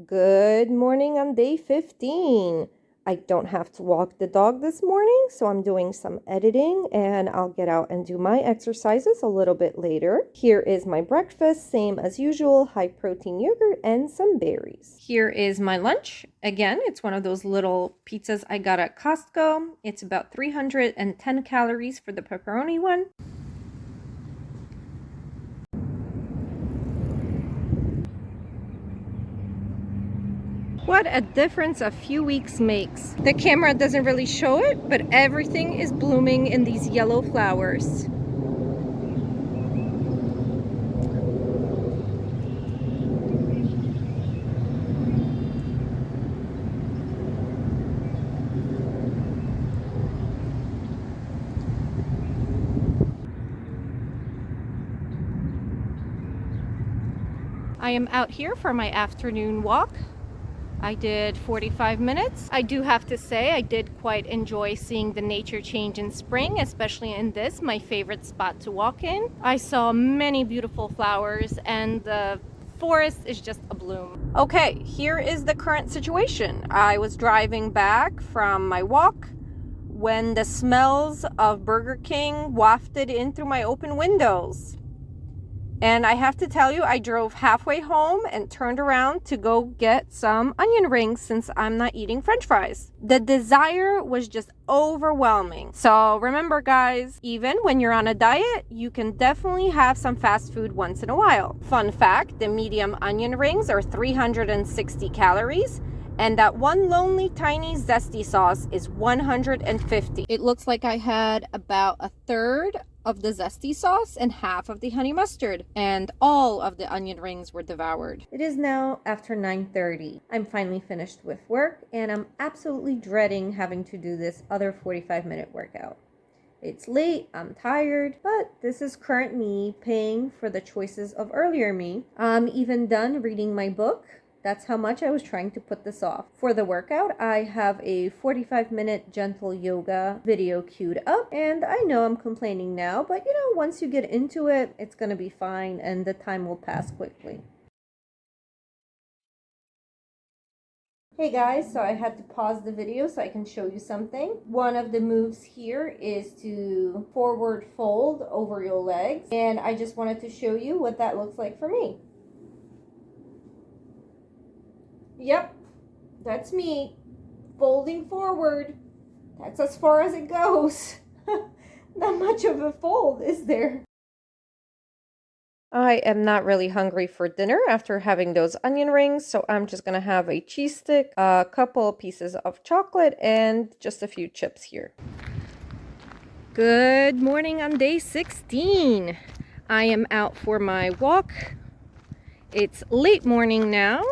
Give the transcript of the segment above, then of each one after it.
Good morning on day 15. I don't have to walk the dog this morning, so I'm doing some editing and I'll get out and do my exercises a little bit later. Here is my breakfast, same as usual, high protein yogurt and some berries. Here is my lunch. Again, it's one of those little pizzas I got at Costco. It's about 310 calories for the pepperoni one. What a difference a few weeks makes. The camera doesn't really show it, but everything is blooming in these yellow flowers. I am out here for my afternoon walk. I did 45 minutes. I do have to say I did quite enjoy seeing the nature change in spring, especially in this, my favorite spot to walk in. I saw many beautiful flowers and the forest is just abloom. Okay, here is the current situation. I was driving back from my walk when the smells of Burger King wafted in through my open windows. And I have to tell you, I drove halfway home and turned around to go get some onion rings since I'm not eating French fries. The desire was just overwhelming. So remember guys, even when you're on a diet, you can definitely have some fast food once in a while. Fun fact, the medium onion rings are 360 calories. And that one lonely tiny zesty sauce is 150. It looks like I had about a third of the zesty sauce and half of the honey mustard, and all of the onion rings were devoured. It is now after 9:30. I'm finally finished with work and I'm absolutely dreading having to do this other 45-minute workout. It's late, I'm tired, but this is current me paying for the choices of earlier me. I'm even done reading my book. That's how much I was trying to put this off. For the workout, I have a 45-minute gentle yoga video queued up, and I know I'm complaining now, but once you get into it, it's gonna be fine and the time will pass quickly. Hey guys, so I had to pause the video so I can show you something. One of the moves here is to forward fold over your legs, and I just wanted to show you what that looks like for me. Yep, that's me, folding forward. That's as far as it goes. Not much of a fold, is there? I am not really hungry for dinner after having those onion rings, so I'm just gonna have a cheese stick, a couple pieces of chocolate, and just a few chips here. Good morning on day 16. I am out for my walk. It's late morning now.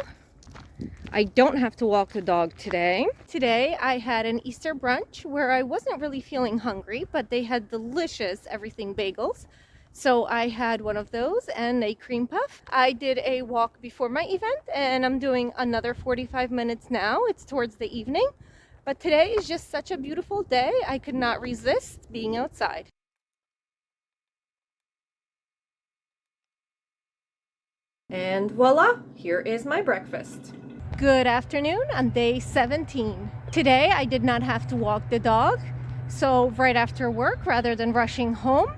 I don't have to walk the dog today. Today I had an Easter brunch where I wasn't really feeling hungry, but they had delicious everything bagels. So I had one of those and a cream puff. I did a walk before my event and I'm doing another 45 minutes now. It's towards the evening, but today is just such a beautiful day. I could not resist being outside. And voila, here is my breakfast. Good afternoon on day 17. Today I did not have to walk the dog, so right after work, rather than rushing home,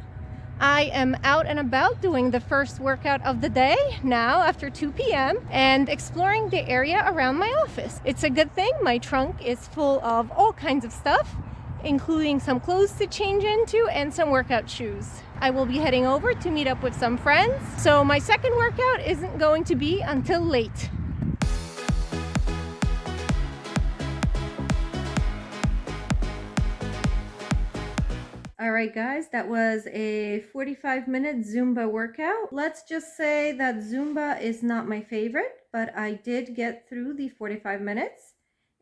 I am out and about doing the first workout of the day now after 2 p.m. and exploring the area around my office. It's a good thing my trunk is full of all kinds of stuff, including some clothes to change into and some workout shoes. I will be heading over to meet up with some friends, so my second workout isn't going to be until late. All right, guys, that was a 45-minute Zumba workout. Let's just say that Zumba is not my favorite, but I did get through the 45 minutes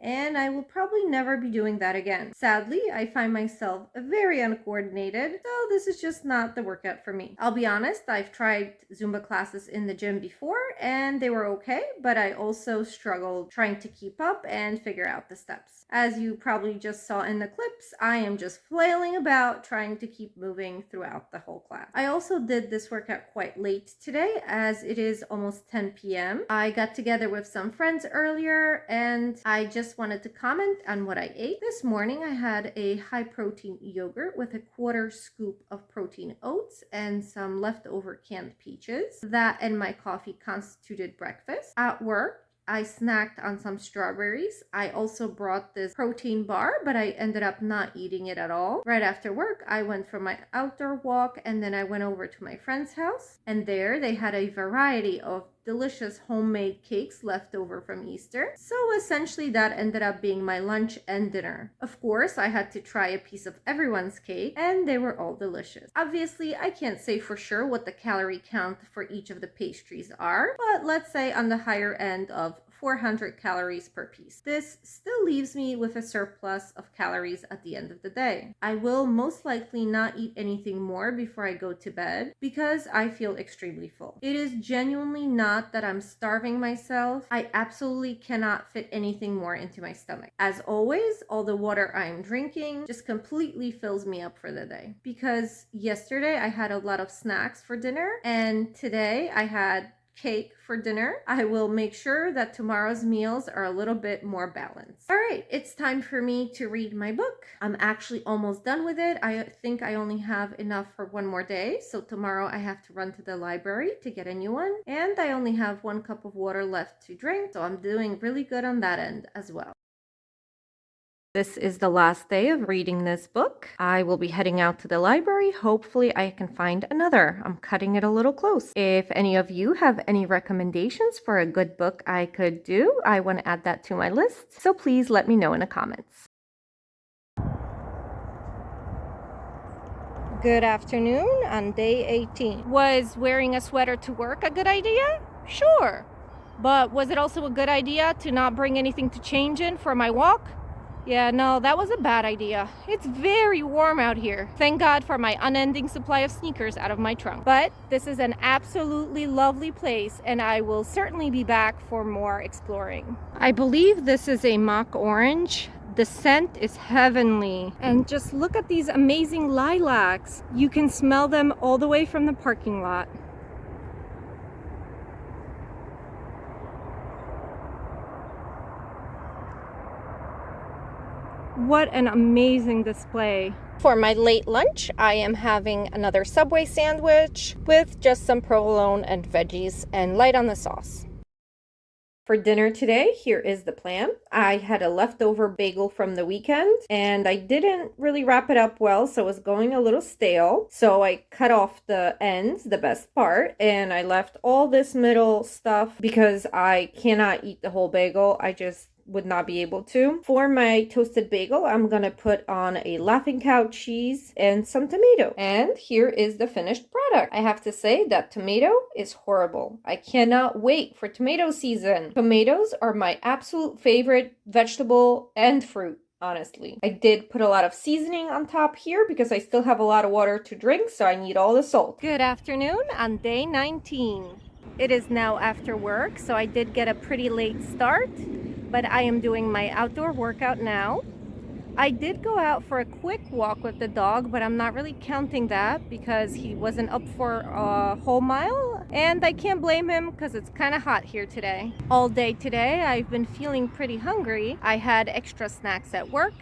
and I will probably never be doing that again. Sadly, I find myself very uncoordinated, so this is just not the workout for me. I'll be honest, I've tried Zumba classes in the gym before and they were okay, but I also struggled trying to keep up and figure out the steps. As you probably just saw in the clips, I am just flailing about trying to keep moving throughout the whole class. I also did this workout quite late today as it is almost 10 p.m. I got together with some friends earlier and I just wanted to comment on what I ate. This morning I had a high protein yogurt with a quarter scoop of protein oats and some leftover canned peaches. That and my coffee constituted breakfast. At work, I snacked on some strawberries. I also brought this protein bar, but I ended up not eating it at all. Right after work, I went for my outdoor walk and then I went over to my friend's house. And there they had a variety of delicious homemade cakes left over from Easter. So essentially that ended up being my lunch and dinner. Of course, I had to try a piece of everyone's cake and they were all delicious. Obviously, I can't say for sure what the calorie count for each of the pastries are, but let's say on the higher end of 400 calories per piece. This still leaves me with a surplus of calories at the end of the day. I will most likely not eat anything more before I go to bed because I feel extremely full. It is genuinely not that I'm starving myself. I absolutely cannot fit anything more into my stomach. As always, all the water I'm drinking just completely fills me up for the day. Because yesterday I had a lot of snacks for dinner and today I had cake for dinner. I will make sure that tomorrow's meals are a little bit more balanced. All right, it's time for me to read my book. I'm actually almost done with it. I think I only have enough for one more day. So tomorrow I have to run to the library to get a new one. And I only have 1 cup of water left to drink. So I'm doing really good on that end as well. This is the last day of reading this book. I will be heading out to the library. Hopefully I can find another. I'm cutting it a little close. If any of you have any recommendations for a good book I could do, I want to add that to my list. So please let me know in the comments. Good afternoon on day 18. Was wearing a sweater to work a good idea? Sure. But was it also a good idea to not bring anything to change in for my walk? Yeah, no, that was a bad idea. It's very warm out here. Thank God for my unending supply of sneakers out of my trunk. But this is an absolutely lovely place and I will certainly be back for more exploring. I believe this is a mock orange. The scent is heavenly. And just look at these amazing lilacs. You can smell them all the way from the parking lot. What an amazing display. For my late lunch, I am having another Subway sandwich with just some provolone and veggies and light on the sauce. For dinner today, here is the plan. I had a leftover bagel from the weekend and I didn't really wrap it up well, so it was going a little stale. So I cut off the ends, the best part, and I left all this middle stuff because I cannot eat the whole bagel. I just would not be able to. For my toasted bagel, I'm gonna put on a Laughing Cow cheese and some tomato. And here is the finished product. I have to say that tomato is horrible. I cannot wait for tomato season. Tomatoes are my absolute favorite vegetable and fruit. Honestly, I did put a lot of seasoning on top here because I still have a lot of water to drink, so I need all the salt. Good afternoon on day 19. It is now after work, so I did get a pretty late start, but I am doing my outdoor workout now. I did go out for a quick walk with the dog, but I'm not really counting that because he wasn't up for a whole mile, and I can't blame him because it's kind of hot here today. All day today, I've been feeling pretty hungry. I had extra snacks at work,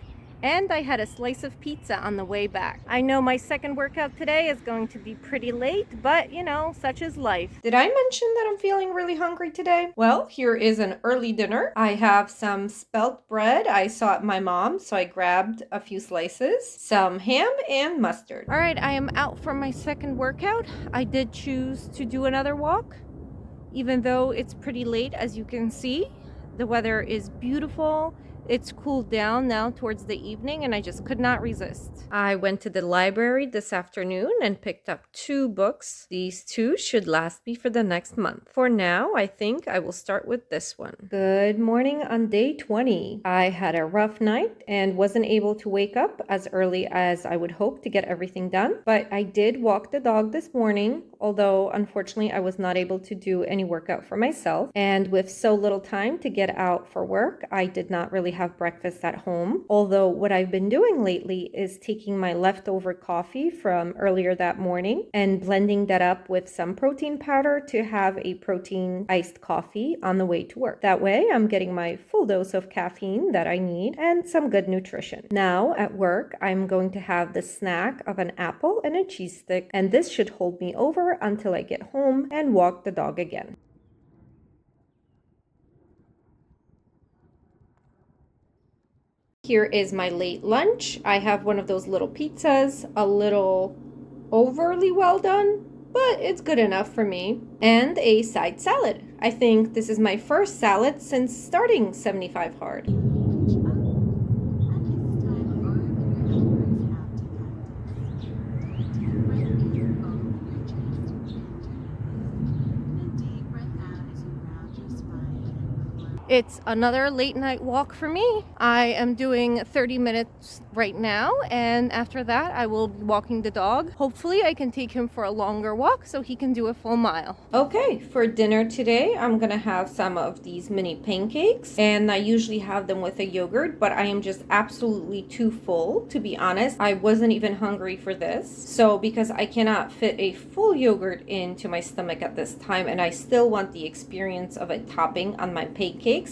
and I had a slice of pizza on the way back. I know my second workout today is going to be pretty late, but you know, such is life. Did I mention that I'm feeling really hungry today? Well, here is an early dinner. I have some spelt bread I saw at my mom's, so I grabbed a few slices, some ham and mustard. All right, I am out for my second workout. I did choose to do another walk, even though it's pretty late, as you can see. The weather is beautiful. It's cooled down now towards the evening and I just could not resist. I went to the library this afternoon and picked up 2 books. These 2 should last me for the next month. For now, I think I will start with this one. Good morning on day 20. I had a rough night and wasn't able to wake up as early as I would hope to get everything done, but I did walk the dog this morning, although unfortunately I was not able to do any workout for myself. And with so little time to get out for work, I did not really have breakfast at home. Although what I've been doing lately is taking my leftover coffee from earlier that morning and blending that up with some protein powder to have a protein iced coffee on the way to work. That way I'm getting my full dose of caffeine that I need and some good nutrition. Now at work, I'm going to have the snack of an apple and a cheese stick, and this should hold me over until I get home and walk the dog again. Here is my late lunch. I have one of those little pizzas, a little overly well done, but it's good enough for me, and a side salad. I think this is my first salad since starting 75 Hard. It's another late night walk for me. I am doing 30 minutes right now, and after that I will be walking the dog. Hopefully I can take him for a longer walk so he can do a full mile. Okay, for dinner today I'm gonna have some of these mini pancakes, and I usually have them with a yogurt, but I am just absolutely too full, to be honest. I wasn't even hungry for this. So because I cannot fit a full yogurt into my stomach at this time, and I still want the experience of a topping on my pancakes.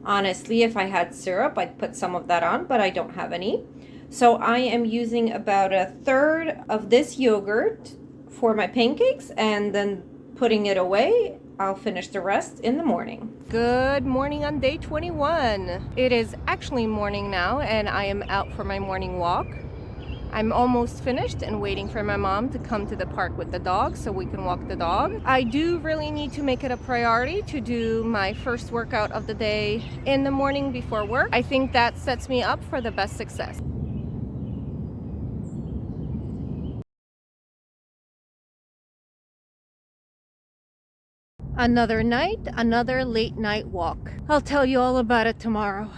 Honestly, if I had syrup, I'd put some of that on, but I don't have any. So I am using about 1/3 of this yogurt for my pancakes and then putting it away. I'll finish the rest in the morning. Good morning on day 21. It is actually morning now and I am out for my morning walk. I'm almost finished and waiting for my mom to come to the park with the dog so we can walk the dog. I do really need to make it a priority to do my first workout of the day in the morning before work. I think that sets me up for the best success. Another night, another late night walk. I'll tell you all about it tomorrow.